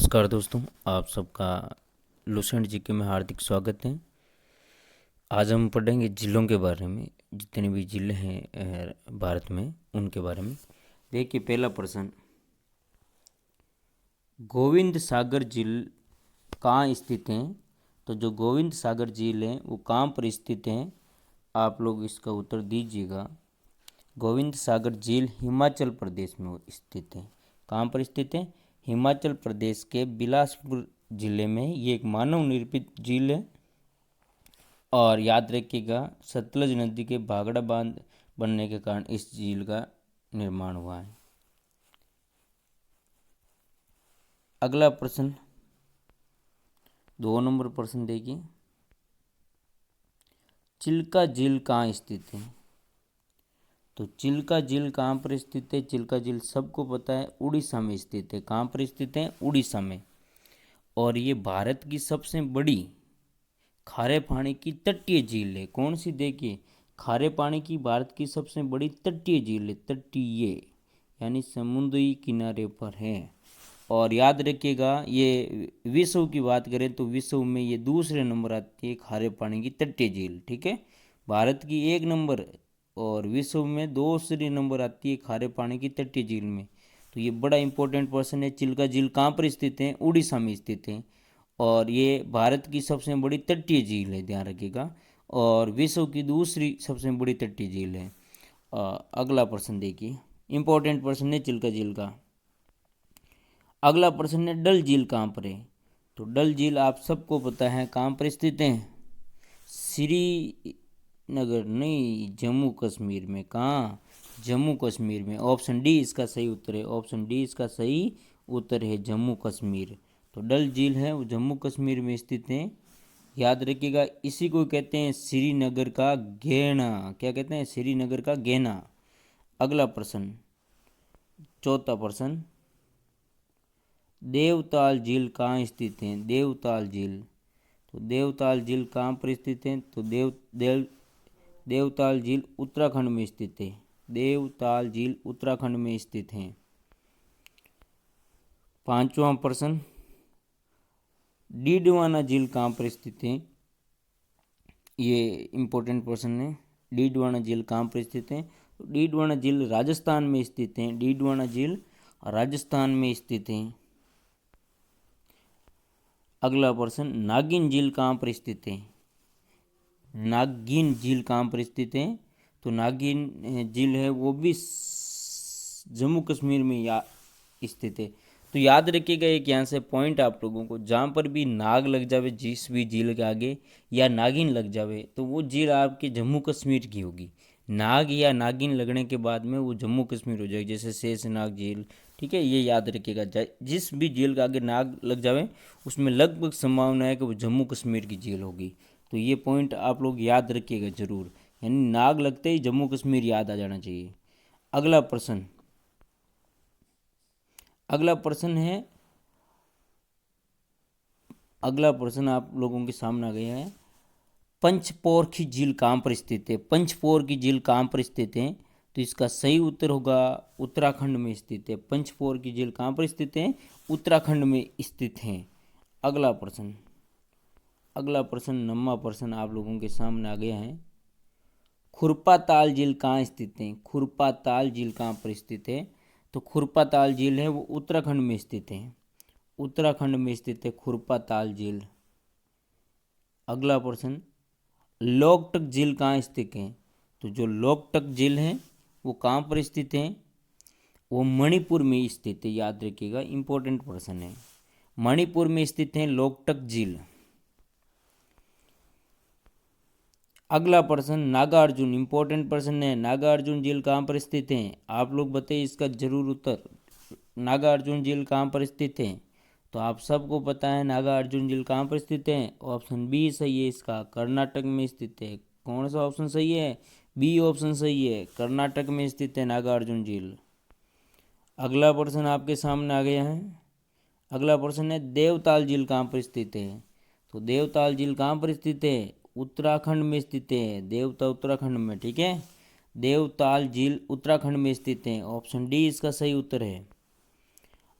नमस्कार दोस्तों, आप सबका लुसेंट जीके में हार्दिक स्वागत है। आज हम पढ़ेंगे जिलों के बारे में, जितने भी जिले हैं भारत में उनके बारे में। देखिए पहला प्रश्न, गोविंद सागर झील कहाँ स्थित हैं? तो जो गोविंद सागर झील है वो कहाँ पर स्थित हैं? आप लोग इसका उत्तर दीजिएगा। गोविंद सागर झील हिमाचल प्रदेश में स्थित है। कहाँ पर स्थित है? हिमाचल प्रदेश के बिलासपुर जिले में। ये एक मानव निर्मित झील है और याद रखिएगा सतलज नदी के भाखड़ा बांध बनने के कारण इस झील का निर्माण हुआ है। अगला प्रश्न, 2 नंबर प्रश्न देखिए, चिल्का झील कहाँ स्थित है? तो चिल्का झील कहाँ पर स्थित है? चिल्का झील सबको पता है, उड़ीसा में स्थित है। कहाँ पर स्थित है? उड़ीसा में। और ये भारत की सबसे बड़ी खारे पानी की तटीय झील है। कौन सी? देखिए, खारे पानी की भारत की सबसे बड़ी तटीय झील है। तटीय यानी समुद्री किनारे पर है। और याद रखिएगा, ये विश्व की बात करें तो विश्व में ये दूसरे नंबर आती है खारे पानी की तटीय झील। ठीक है, भारत की 1 नंबर और विश्व में दूसरी नंबर आती है खारे पानी की तटीय झील में। तो ये बड़ा इंपॉर्टेंट प्रश्न है। चिल्का झील कहाँ पर स्थित है? उड़ीसा में स्थित है। और ये भारत की सबसे बड़ी तटीय झील है, ध्यान रखिएगा। और विश्व की दूसरी सबसे बड़ी तटीय झील है। अगला प्रश्न देखिए, इंपॉर्टेंट प्रश्न है चिल्का झील का। अगला प्रश्न है, डल झील कहाँ पर है? तो डल झील आप सबको पता है कहाँ पर स्थित है? श्रीनगर नहीं, जम्मू कश्मीर में। कहाँ? जम्मू कश्मीर में। ऑप्शन डी इसका सही उत्तर है। ऑप्शन डी इसका सही उत्तर है, जम्मू कश्मीर। तो डल झील है वो जम्मू कश्मीर में स्थित है। याद रखिएगा, इसी को कहते हैं श्रीनगर का गहना। क्या कहते हैं? श्रीनगर का गहना। अगला प्रश्न, चौथा प्रश्न, देवताल झील कहाँ स्थित है? देवताल झील। तो देवताल झील कहाँ पर स्थित है? तो देवताल झील उत्तराखंड में स्थित है। देवताल झील उत्तराखंड में स्थित है। 5वां प्रश्न, डीडवाना झील कहाँ पर स्थित है? ये इंपॉर्टेंट प्रश्न है। डीडवाना झील कहाँ पर स्थित है? डीडवाना झील राजस्थान में स्थित है। डीडवाना झील राजस्थान में स्थित है। अगला प्रश्न, नागिन झील कहाँ पर स्थित है? नागिन झील कहाँ पर स्थित है? तो नागिन झील है वो भी जम्मू कश्मीर में स्थित है। तो याद रखिएगा एक यहाँ से पॉइंट आप लोगों को, जहाँ पर भी नाग लग जावे जिस भी झील के आगे या नागिन लग जावे तो वो झील आपके जम्मू कश्मीर की होगी। नाग या नागिन लगने के बाद में वो जम्मू कश्मीर हो जाएगी, जैसे शेषनाग झील। ठीक है, ये याद रखिएगा, जिस भी झील के आगे नाग लग जावे उसमें लगभग संभावना है कि वो जम्मू कश्मीर की झील होगी। तो ये पॉइंट आप लोग याद रखिएगा जरूर, यानी नाग लगते ही जम्मू कश्मीर याद आ जाना चाहिए। अगला प्रश्न, अगला प्रश्न है, अगला प्रश्न आप लोगों के सामने आ गया है, पंचपोरखी झील कहाँ पर स्थित है? पंचपोरखी झील कहाँ पर स्थित है? तो इसका सही उत्तर होगा उत्तराखंड में स्थित है। पंचपोरखी झील कहाँ पर स्थित है? उत्तराखंड में स्थित है। अगला प्रश्न, अगला प्रश्न 9वां प्रश्न आप लोगों के सामने आ गया है, खुरपा ताल झील कहाँ स्थित है? खुरपा ताल झील कहाँ पर स्थित है? तो खुरपा ताल झील है वो उत्तराखंड में स्थित है। उत्तराखंड में स्थित है खुरपा ताल झील। अगला प्रश्न, लोकटक झील कहाँ स्थित है? तो जो लोकटक झील है वो कहाँ पर स्थित है? वो मणिपुर में स्थित है। याद रखिएगा, इंपॉर्टेंट प्रश्न है। मणिपुर में स्थित है लोकटक झील। अगला प्रश्न, नागार्जुन, इंपॉर्टेंट प्रश्न है। नागार्जुन झील कहाँ पर स्थित है? आप लोग बताइए इसका जरूर उत्तर। नागार्जुन झील कहाँ पर स्थित है? तो आप सबको पता है नागार्जुन झील कहाँ पर स्थित है। ऑप्शन बी सही है इसका, कर्नाटक में स्थित है। कौन सा ऑप्शन सही है? बी ऑप्शन सही है, कर्नाटक में स्थित है नागार्जुन झील। अगला प्रश्न आपके सामने आ गया है। अगला प्रश्न है, देवताल झील कहाँ पर स्थित है? तो देवताल झील कहाँ पर स्थित है? उत्तराखंड में स्थित है। देवता उत्तराखंड में। ठीक है, देवताल झील उत्तराखंड में स्थित है। ऑप्शन डी इसका सही उत्तर है।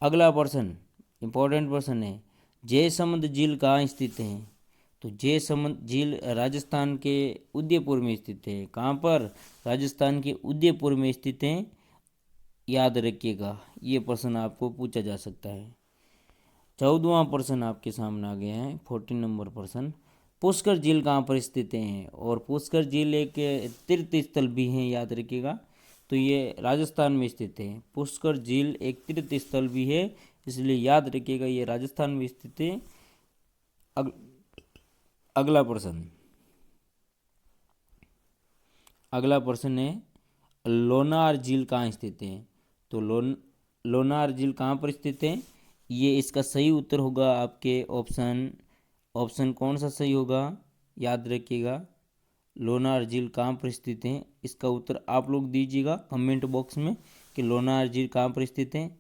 अगला प्रश्न, इंपॉर्टेंट प्रश्न है। जयसमंद झील कहाँ स्थित है? तो जयसमंद झील राजस्थान के उदयपुर में स्थित है। कहाँ पर? राजस्थान के उदयपुर में स्थित है, याद रखिएगा। ये प्रश्न आपको पूछा जा सकता है। 14वां प्रश्न आपके सामने आ गया है, 14 नंबर प्रश्न। पुष्कर झील कहाँ पर स्थित है? और पुष्कर झील एक तीर्थ स्थल भी है, याद रखिएगा। तो ये राजस्थान में स्थित है। पुष्कर झील एक तीर्थ स्थल भी है, इसलिए याद रखिएगा ये राजस्थान में स्थित है। अगला प्रश्न, अगला प्रश्न है, लोनार झील कहाँ स्थित है? तो लोनार झील कहाँ पर स्थित है? ये इसका सही उत्तर होगा आपके ऑप्शन कौन सा सही होगा? याद रखिएगा, लोनार झील कहाँ पर स्थित है, इसका उत्तर आप लोग दीजिएगा कमेंट बॉक्स में कि लोनार झील कहाँ पर स्थित है,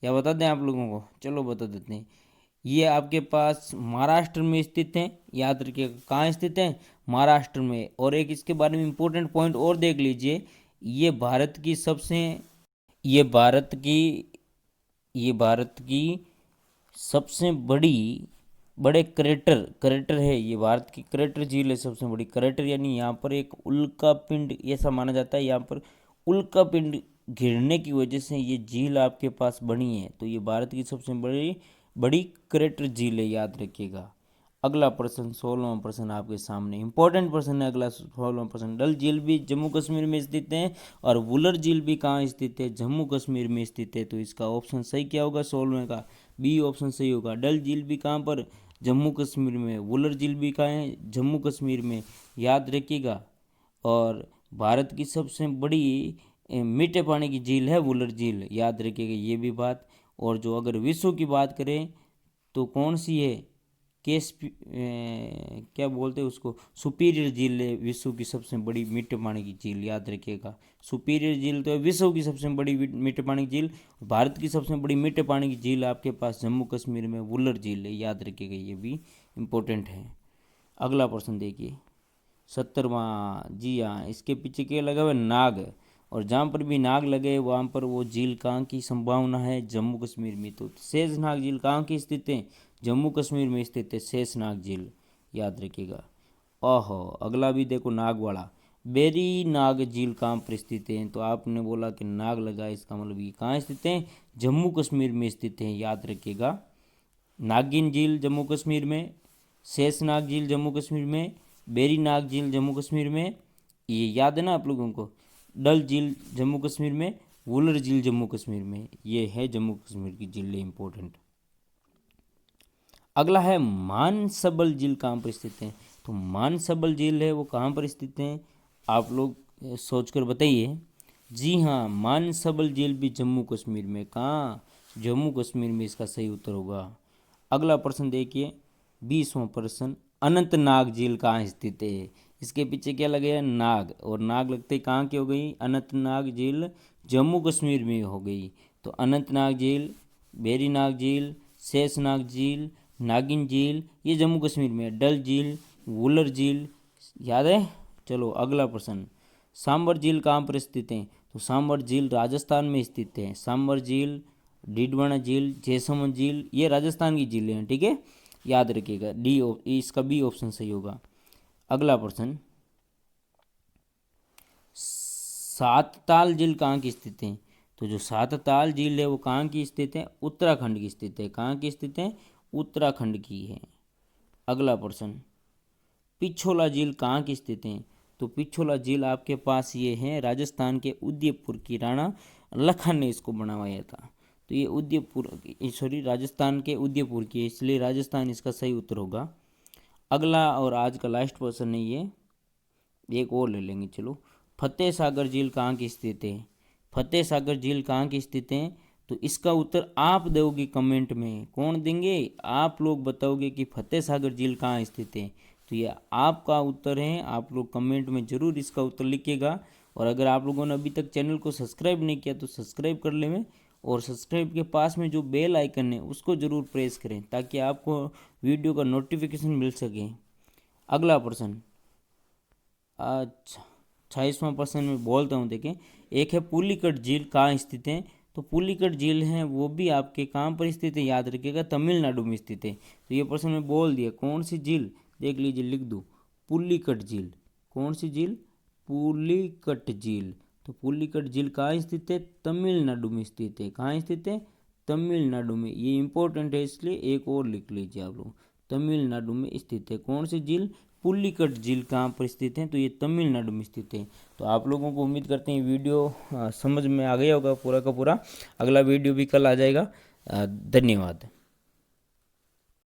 या बता दें आप लोगों को? चलो बता देते हैं। ये आपके पास महाराष्ट्र में स्थित है, याद रखिएगा। कहाँ स्थित है? महाराष्ट्र में। और एक इसके बारे में इम्पोर्टेंट पॉइंट और देख लीजिए, ये भारत की सबसे ये भारत की ये भारत की सबसे बड़े क्रेटर है। ये भारत की क्रेटर झील है, सबसे बड़ी क्रेटर, यानी यहाँ पर एक उल्का पिंड ऐसा माना जाता है, यहाँ पर उल्का पिंड गिरने की वजह से ये झील आपके पास बनी है। तो ये भारत की सबसे बड़ी बड़ी क्रेटर झील है, याद रखिएगा। अगला प्रश्न, 16वां प्रश्न आपके सामने इंपॉर्टेंट प्रश्न है। अगला 16वां प्रश्न, डल झील भी जम्मू कश्मीर में स्थित है और वुलर झील भी कहाँ स्थित है? जम्मू कश्मीर में स्थित है। तो इसका ऑप्शन सही क्या होगा 16वें का? बी ऑप्शन सही होगा। डल झील भी कहाँ पर? जम्मू कश्मीर में। वुलर झील भी कहाँ है? जम्मू कश्मीर में, याद रखिएगा। और भारत की सबसे बड़ी मीठे पानी की झील है वुलर झील, याद रखिएगा ये भी बात। और जो अगर विश्व की बात करें तो कौन सी है? क्या बोलते हैं उसको, सुपीरियर झील है विश्व की सबसे बड़ी मीठे पानी की झील, याद रखिएगा। सुपीरियर झील तो है विश्व की सबसे बड़ी मीठे पानी की झील। भारत की सबसे बड़ी मीठे पानी की झील आपके पास जम्मू कश्मीर में वुलर झील है, याद रखिएगा, ये भी इम्पोर्टेंट है। अगला प्रश्न देखिए, 70वां। जी हाँ, इसके पीछे क्या लगा हुआ है? नाग। और जहाँ पर भी नाग लगे वहाँ पर वो झील कहाँ की संभावना है? जम्मू कश्मीर में। तो शेषनाग झील कहाँ की स्थित है? जम्मू कश्मीर में स्थित है शेषनाग झील, याद रखिएगा। ओहो, अगला भी देखो नाग वाला। बेरी नाग झील कहाँ पर स्थित है? तो आपने बोला कि नाग लगा, इसका मतलब ये कहाँ स्थित है? जम्मू कश्मीर में स्थित है, याद रखिएगा। नागिन झील जम्मू कश्मीर में, शेषनाग झील जम्मू कश्मीर में, बेरी नाग झील जम्मू कश्मीर में, ये याद है ना आप लोगों को। डल झील जम्मू कश्मीर में, वुलर झील जम्मू कश्मीर में, ये है जम्मू कश्मीर की झीलें इंपॉर्टेंट। अगला है मानसबल झील कहाँ पर स्थित है? तो मानसबल झील है वो कहाँ पर स्थित है? आप लोग सोचकर बताइए। जी हाँ, मानसबल झील भी जम्मू कश्मीर में। कहाँ? जम्मू कश्मीर में, इसका सही उत्तर होगा। अगला प्रश्न देखिए, 20वां प्रश्न, अनंतनाग झील कहाँ स्थित है? इसके पीछे क्या लगे? नाग। और नाग लगते कहाँ की हो गई? अनंतनाग झील जम्मू कश्मीर में हो गई। तो अनंतनाग झील, वेरीनाग झील, शेषनाग झील, नागिन झील, ये जम्मू कश्मीर में। डल झील, वुलर झील, याद है। चलो अगला प्रश्न, सांबर झील कहाँ पर स्थित है? तो सांबर झील राजस्थान में स्थित है। सांबर झील, डीडवाना झील, जैसलमेर झील, ये राजस्थान की झीलें हैं, ठीक है, याद रखिएगा। इसका बी ऑप्शन सही होगा। अगला प्रश्न, सात ताल झील कहाँ की स्थित है? तो जो सात ताल झील है वो कहाँ की स्थित है? उत्तराखंड की स्थित है। कहाँ की स्थित है? उत्तराखंड की है। अगला प्रश्न, पिछोला झील कहाँ की स्थित है? तो पिछोला झील आपके पास ये है राजस्थान के उदयपुर की, राणा लखन ने इसको बनवाया था। तो ये राजस्थान के उदयपुर की है, इसलिए राजस्थान इसका सही उत्तर होगा। अगला और आज का लास्ट प्रश्न है ये, एक और ले लेंगे चलो। फतेह सागर झील कहाँ की स्थित है? फतेह सागर झील कहाँ की स्थित है? तो इसका उत्तर आप दोगे कमेंट में। कौन देंगे? आप लोग बताओगे कि फतेह सागर झील कहाँ स्थित है। तो ये आपका उत्तर है, आप लोग कमेंट में ज़रूर इसका उत्तर लिखिएगा। और अगर आप लोगों ने अभी तक चैनल को सब्सक्राइब नहीं किया तो सब्सक्राइब कर लें, और सब्सक्राइब के पास में जो बेल आइकन है उसको ज़रूर प्रेस करें ताकि आपको वीडियो का नोटिफिकेशन मिल सके। अगला प्रश्न, अच्छा 26वां प्रश्न में बोलता हूँ, देखें। एक है पुलिकट झील कहाँ स्थित है? तो पुलिकट झील है वो भी आपके कहाँ पर स्थित है, याद रखिएगा तमिलनाडु में स्थित है। तो ये प्रश्न में बोल दिया कौन सी झील, देख लीजिए लिख दूँ, पुलिकट झील। कौन सी झील, पुलिकट झील। तो पुलिकट झील कहाँ स्थित है, तमिलनाडु में स्थित है। कहाँ स्थित है, तमिलनाडु में। ये इंपॉर्टेंट है इसलिए एक और लिख लीजिए आप लोग, तमिलनाडु में स्थित है। कौन सी झील, पुलिकट झील कहाँ पर स्थित है, तो ये तमिलनाडु में स्थित है। तो आप लोगों को उम्मीद करते हैं वीडियो समझ में आ गया होगा पूरा का पूरा। अगला वीडियो भी कल आ जाएगा। धन्यवाद।